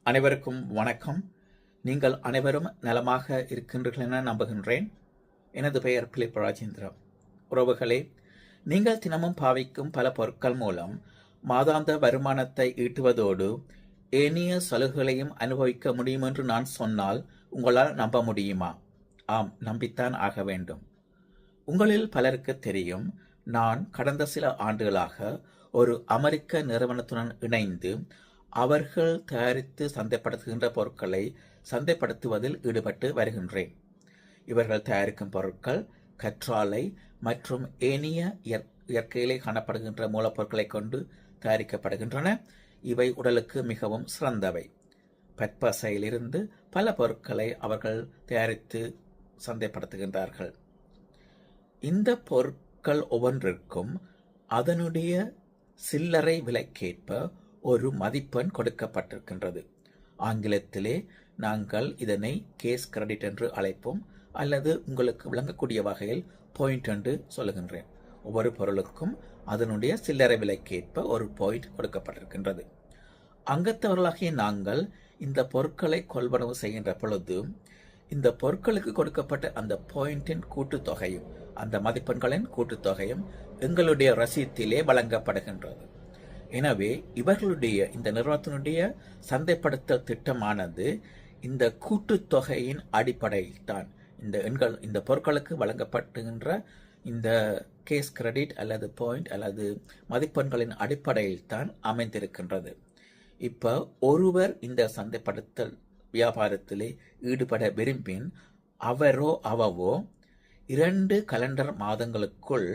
அனைவருக்கும் வணக்கம். நீங்கள் அனைவரும் நலமாக இருக்கின்றீர்கள் என நம்புகின்றேன். எனது பெயர் பிலிப் ராஜேந்திரம். உறவுகளே, நீங்கள் தினமும் பாவிக்கும் பல பொருட்கள் மூலம் மாதாந்த வருமானத்தை ஈட்டுவதோடு ஏனைய சலுகைகளையும் அனுபவிக்க முடியும் என்று நான் சொன்னால் உங்களால் நம்ப முடியுமா? ஆம், நம்பித்தான் ஆக வேண்டும். உங்களில் பலருக்கு தெரியும், நான் கடந்த சில ஆண்டுகளாக ஒரு அமெரிக்க நிறுவனத்துடன் இணைந்து அவர்கள் தயாரித்து சந்தைப்படுத்துகின்ற பொருட்களை சந்தைப்படுத்துவதில் ஈடுபட்டு வருகின்றேன். இவர்கள் தயாரிக்கும் பொருட்கள் கற்றாழை மற்றும் ஏனைய இயற்கையிலே காணப்படுகின்ற மூலப்பொருட்களை கொண்டு தயாரிக்கப்படுகின்றன. இவை உடலுக்கு மிகவும் சிறந்தவை. பற்பசையிலிருந்து பல பொருட்களை அவர்கள் தயாரித்து சந்தைப்படுத்துகின்றார்கள். இந்த பொருட்கள் ஒவ்வொன்றிற்கும் அதனுடைய சில்லறை விலைக்கேற்ப ஒரு மதிப்பெண் கொடுக்கப்பட்டிருக்கின்றது. ஆங்கிலத்திலே நாங்கள் இதனை கேஸ் கிரெடிட் என்று அழைப்போம், அல்லது உங்களுக்கு விளங்கக்கூடிய வகையில் பாயிண்ட் என்று சொல்லுகின்றேன். ஒவ்வொரு பொருளுக்கும் அதனுடைய சில்லறை விலைக்கேற்ப ஒரு பாயிண்ட் கொடுக்கப்பட்டிருக்கின்றது. அங்கத்தவர்களாகிய நாங்கள் இந்த பொருட்களை கொள்வனவு செய்கின்ற பொழுது இந்த பொருட்களுக்கு கொடுக்கப்பட்ட அந்த பாயிண்டின் கூட்டுத்தொகையும் அந்த மதிப்பெண்களின் கூட்டுத்தொகையும் எங்களுடைய ரசீத்திலே வழங்கப்படுகின்றது. எனவே இவர்களுடைய இந்த நிறுவனத்தினுடைய சந்தைப்படுத்தல் திட்டமானது இந்த கூட்டுத்தொகையின் அடிப்படையில் தான் இந்த பொருட்களுக்கு வழங்கப்படுகின்ற இந்த கேஸ் கிரெடிட் அல்லது பாயிண்ட் அல்லது மதிப்பெண்களின் அடிப்படையில் தான் அமைந்திருக்கின்றது. இப்போ ஒருவர் இந்த சந்தைப்படுத்தல் வியாபாரத்திலே ஈடுபட விரும்பின் அவரோ அவவோ 2 கலண்டர் மாதங்களுக்குள்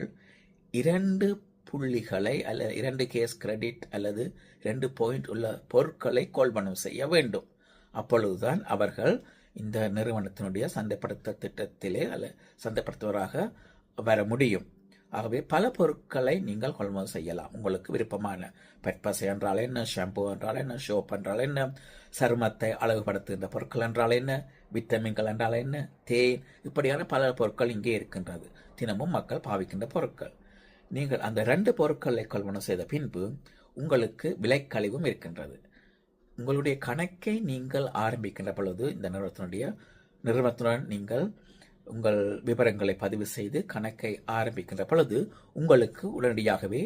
2 புள்ளிகளை அல்லது 2 கேஸ் கிரெடிட் அல்லது 2 பாயிண்ட் உள்ள பொருட்களை கொள்வனவு செய்ய வேண்டும். அப்பொழுதுதான் அவர்கள் இந்த நிறுவனத்தினுடைய சந்தைப்படுத்தல் திட்டத்திலே அல்ல சந்தைப்படுத்துவராக வர முடியும். ஆகவே பல பொருட்களை நீங்கள் கொள்வனவு செய்யலாம். உங்களுக்கு விருப்பமான பற்பசை என்றால் என்ன, ஷாம்பு என்றால் என்ன, சோப் என்றால் என்ன, சருமத்தை அழகுபடுத்துகின்ற பொருட்கள் என்றால் என்ன, விட்டமின்கள் என்றால் என்ன, தேன், இப்படியான பல பொருட்கள் இங்கே இருக்கின்றது. தினமும் மக்கள் பாவிக்கின்ற பொருட்கள். நீங்கள் அந்த 2 பொருட்களை கொள்வனவு செய்த பின்பு உங்களுக்கு விலைக்கழிவும் இருக்கின்றது. உங்களுடைய கணக்கை நீங்கள் ஆரம்பிக்கின்ற பொழுது இந்த நிறுவனத்துடன் நீங்கள் உங்கள் விவரங்களை பதிவு செய்து கணக்கை ஆரம்பிக்கின்ற பொழுது உங்களுக்கு உடனடியாகவே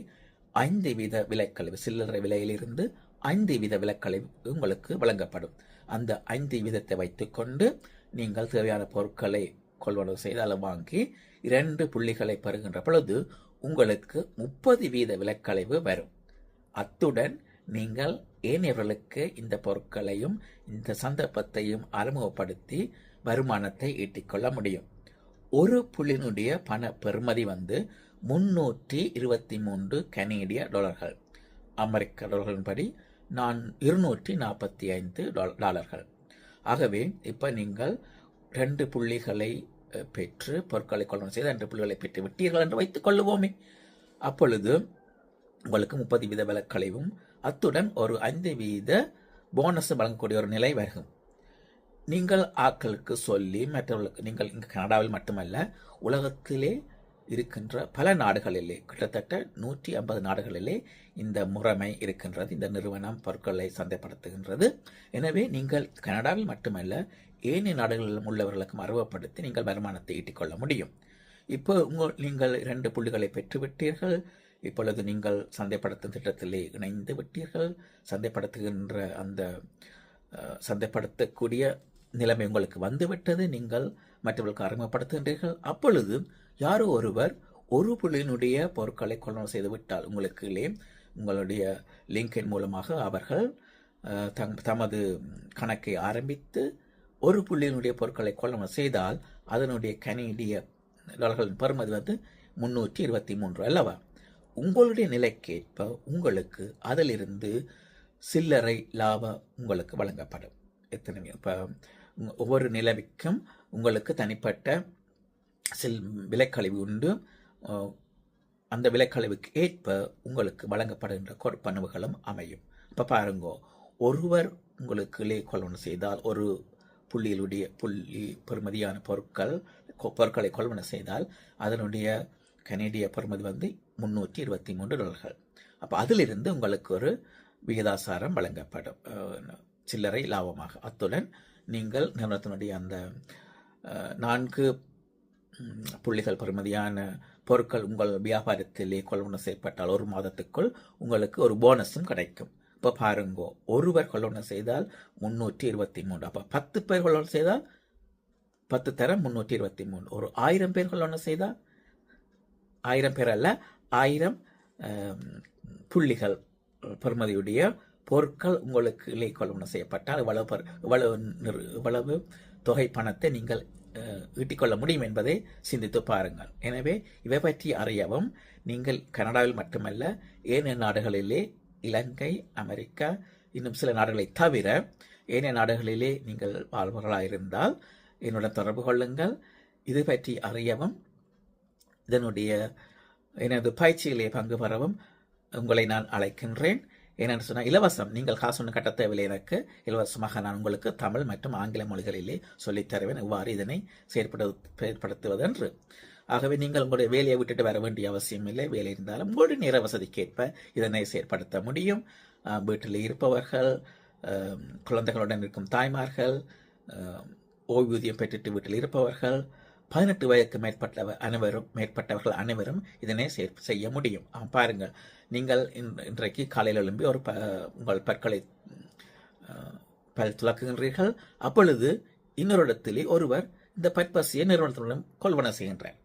5% விலைக்கழிவு, சில்லறை விலையிலிருந்து 5% விலைக்கழிவு உங்களுக்கு வழங்கப்படும். அந்த 5% வைத்துக்கொண்டு நீங்கள் தேவையான பொருட்களை கொள்வனவு செய்து அதை வாங்கி 2 புள்ளிகளை பெறுகின்ற பொழுது உங்களுக்கு 30% விலைக்கழிவு வரும். அத்துடன் நீங்கள் ஏனையவர்களுக்கு இந்த பொருட்களையும் இந்த சந்தர்ப்பத்தையும் அறிமுகப்படுத்தி வருமானத்தை ஈட்டிக்கொள்ள முடியும். ஒரு புள்ளியினுடைய பண பெறுமதி 323 கனேடிய டாலர்கள், அமெரிக்க டாலர்களின்படி 245 டாலர்கள். ஆகவே இப்போ நீங்கள் 2 புள்ளிகளை பெற்று பொருட்களை கொள்வனவு செய்து 2 புள்ளிகளை பெற்று விட்டீர்கள் என்று வைத்துக் கொள்ளுவோமே. அப்பொழுது உங்களுக்கு 30% விலைக்கழிவும் அத்துடன் ஒரு 5% போனஸ் வழங்கக்கூடிய ஒரு நிலை வரும். நீங்கள் ஆட்களுக்கு சொல்லி மற்றவர்களுக்கு, நீங்கள் இங்கு கனடாவில் மட்டுமல்ல உலகத்திலே இருக்கின்ற பல நாடுகளிலே, கிட்டத்தட்ட 150 நாடுகளிலே இந்த முறைமை இருக்கின்றது. இந்த நிறுவனம் பொருட்களை சந்தைப்படுத்துகின்றது. எனவே நீங்கள் கனடாவில் மட்டுமல்ல ஏனைய நாடுகளிலும் உள்ளவர்களுக்கும் அறிமுகப்படுத்தி நீங்கள் வருமானத்தை ஈட்டிக்கொள்ள முடியும். இப்போ நீங்கள் 2 புள்ளிகளை பெற்றுவிட்டீர்கள். இப்பொழுது நீங்கள் சந்தைப்படுத்தும் திட்டத்திலே இணைந்து விட்டீர்கள். சந்தைப்படுத்தக்கூடிய நிலைமை உங்களுக்கு வந்துவிட்டது. நீங்கள் மற்றவர்களுக்கு அறிமுகப்படுத்துகின்றீர்கள். அப்பொழுது யாரோ ஒருவர் ஒரு புள்ளியினுடைய பொருட்களை கொள்வனவு செய்து விட்டால் உங்களுடைய லிங்கின் மூலமாக அவர்கள் தமது கணக்கை ஆரம்பித்து ஒரு புள்ளியினுடைய பொருட்களை கொள்வனவு செய்தால் அதனுடைய கனேடிய டாலர்களின் பெறுமதி 323 அல்லவா? உங்களுடைய நிலைக்கேற்ப உங்களுக்கு அதிலிருந்து சில்லறை லாபம் உங்களுக்கு வழங்கப்படும். இப்போ ஒவ்வொரு நிலைக்கும் உங்களுக்கு தனிப்பட்ட விலைக்கழிவு உண்டு. அந்த விலைக்கழிவுக்கு ஏற்ப உங்களுக்கு வழங்கப்படுகின்ற கொடுப்பனவுகளும் அமையும். இப்போ பாருங்கோ, ஒருவர் உங்களுக்கு கொள்வனவு செய்தால் ஒரு புள்ளி பெறுமதியான பொருட்களை கொள்வனவு செய்தால் அதனுடைய கனேடிய பெறுமதி 323 டாலர்கள். அப்போ அதிலிருந்து உங்களுக்கு ஒரு விகிதாசாரம் வழங்கப்படும். சில்லறை லாபமாக. அத்துடன் நீங்கள் நிறுவனத்தினுடைய அந்த 4 புள்ளிகள் பெறுமதியான பொருட்கள் உங்கள் வியாபாரத்திலே கொள்வனவு செய்யப்பட்டால் 1 மாதத்துக்குள் உங்களுக்கு ஒரு போனஸும் கிடைக்கும். இப்போ பாருங்கோ, ஒருவர் கொள்வனவு செய்தால் 323. அப்போ 10 பேர் கொள்வனவு செய்தால் 10 தரம் 323. ஒரு 1000 பேர் கொள்வனவு செய்தால் 1000 பேர் அல்ல, 1000 புள்ளிகள் பெறுமதியுடைய பொருட்கள் உங்களுக்கு கொள்வனவு செய்யப்பட்டால் இவ்வளவு தொகை பணத்தை நீங்கள் ஈட்டிக்கொள்ள முடியும் என்பதை சிந்தித்து பாருங்கள். எனவே இவை பற்றி அறியவும் நீங்கள் கனடாவில் மட்டுமல்ல ஏனைய நாடுகளிலே, இலங்கை, அமெரிக்கா, இன்னும் சில நாடுகளை தவிர ஏனைய நாடுகளிலே நீங்கள் வாழ்வர்களாயிருந்தால் என்னுடன் தொடர்பு கொள்ளுங்கள். இது பற்றி அறியவும் எனது பயிற்சியிலே பங்கு பெறவும் உங்களை நான் அழைக்கின்றேன். ஏனென்று சொன்னால் இலவசம், நீங்கள் காசு ஒன்று கட்ட தேவையில்லை. எனக்கு இலவசமாக நான் உங்களுக்கு தமிழ் மற்றும் ஆங்கில மொழிகளிலே சொல்லித்தருவேன் இவ்வாறு இதனை செயற்படுத்துவதென்று. ஆகவே நீங்கள் உங்களுடைய வேலையை விட்டுட்டு வர வேண்டிய அவசியம் இல்லை. வேலை இருந்தாலும் உங்களுடைய நேர வசதிக்கேற்ப இதனை செயற்படுத்த முடியும். வீட்டில் இருப்பவர்கள், குழந்தைகளுடன் இருக்கும் தாய்மார்கள், ஓய்வூதியம் பெற்றுட்டு வீட்டில் இருப்பவர்கள், 18 வயதுக்கு மேற்பட்டவர்கள் அனைவரும் இதனை செய்ய முடியும். பாருங்கள், நீங்கள் இன்றைக்கு காலையில் எழும்பி உங்கள் பல் துலக்குகின்றீர்கள். அப்பொழுது இன்னொரு இடத்திலே ஒருவர் இந்த பற்பசியை நிறுவனத்துடன் கொள்வனவு செய்கின்றார்.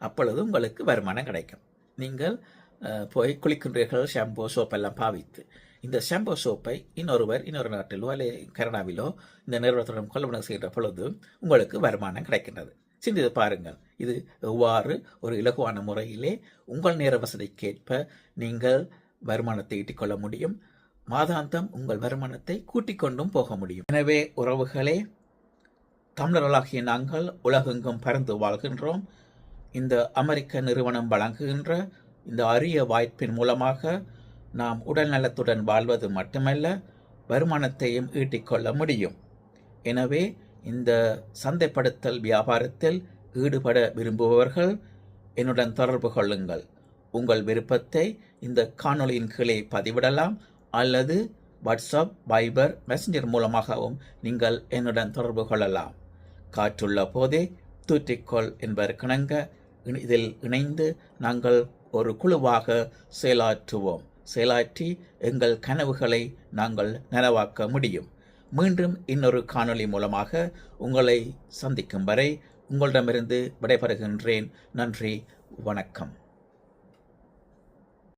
அப்பொழுது உங்களுக்கு வருமானம் கிடைக்கும். நீங்கள் போய் குளிக்கின்றீர்கள், ஷாம்போ சோப் எல்லாம் பாவித்து. இந்த ஷாம்போ சோப்பை இன்னொரு நாட்டிலோ அல்லது கனடாவிலோ இந்த நிறுவனத்துடன் கொள்வனவு செய்கின்ற பொழுது உங்களுக்கு வருமானம் கிடைக்கின்றது. சிந்தித்து பாருங்கள், இது எவ்வாறு ஒரு இலகுவான முறையிலே உங்கள் நேர வசதிக்கேற்ப நீங்கள் வருமானத்தை ஈட்டிக்கொள்ள முடியும். மாதாந்தம் உங்கள் வருமானத்தை கூட்டிக் கொண்டும் போக முடியும். எனவே உறவுகளே, தமிழர்களாகிய நாங்கள் உலகெங்கும் பறந்து வாழ்கின்றோம். இந்த அமெரிக்க நிறுவனம் வழங்குகின்ற இந்த அரிய வாய்ப்பின் மூலமாக நாம் உடல் நலத்துடன் வாழ்வது மட்டுமல்ல, வருமானத்தையும் ஈட்டிக்கொள்ள முடியும். எனவே இந்த சந்தைப்படுத்தல் வியாபாரத்தில் ஈடுபட விரும்புபவர்கள் என்னுடன் தொடர்பு கொள்ளுங்கள். உங்கள் விருப்பத்தை இந்த காணொளியின் கீழே பதிவிடலாம் அல்லது வாட்ஸ்அப், வைபர், மெசஞ்சர் மூலமாகவும் நீங்கள் என்னுடன் தொடர்பு கொள்ளலாம். காற்றுள்ள போதே தூற்றிக்கொள் என்பதற்கிணங்க இதில் இணைந்து நாங்கள் ஒரு குழுவாக செயலாற்றி எங்கள் கனவுகளை நாங்கள் நனவாக்க முடியும். மீண்டும் இன்னொரு காணொளி மூலமாக உங்களை சந்திக்கும் வரை உங்களிடமிருந்து விடைபெறுகின்றேன். நன்றி, வணக்கம்.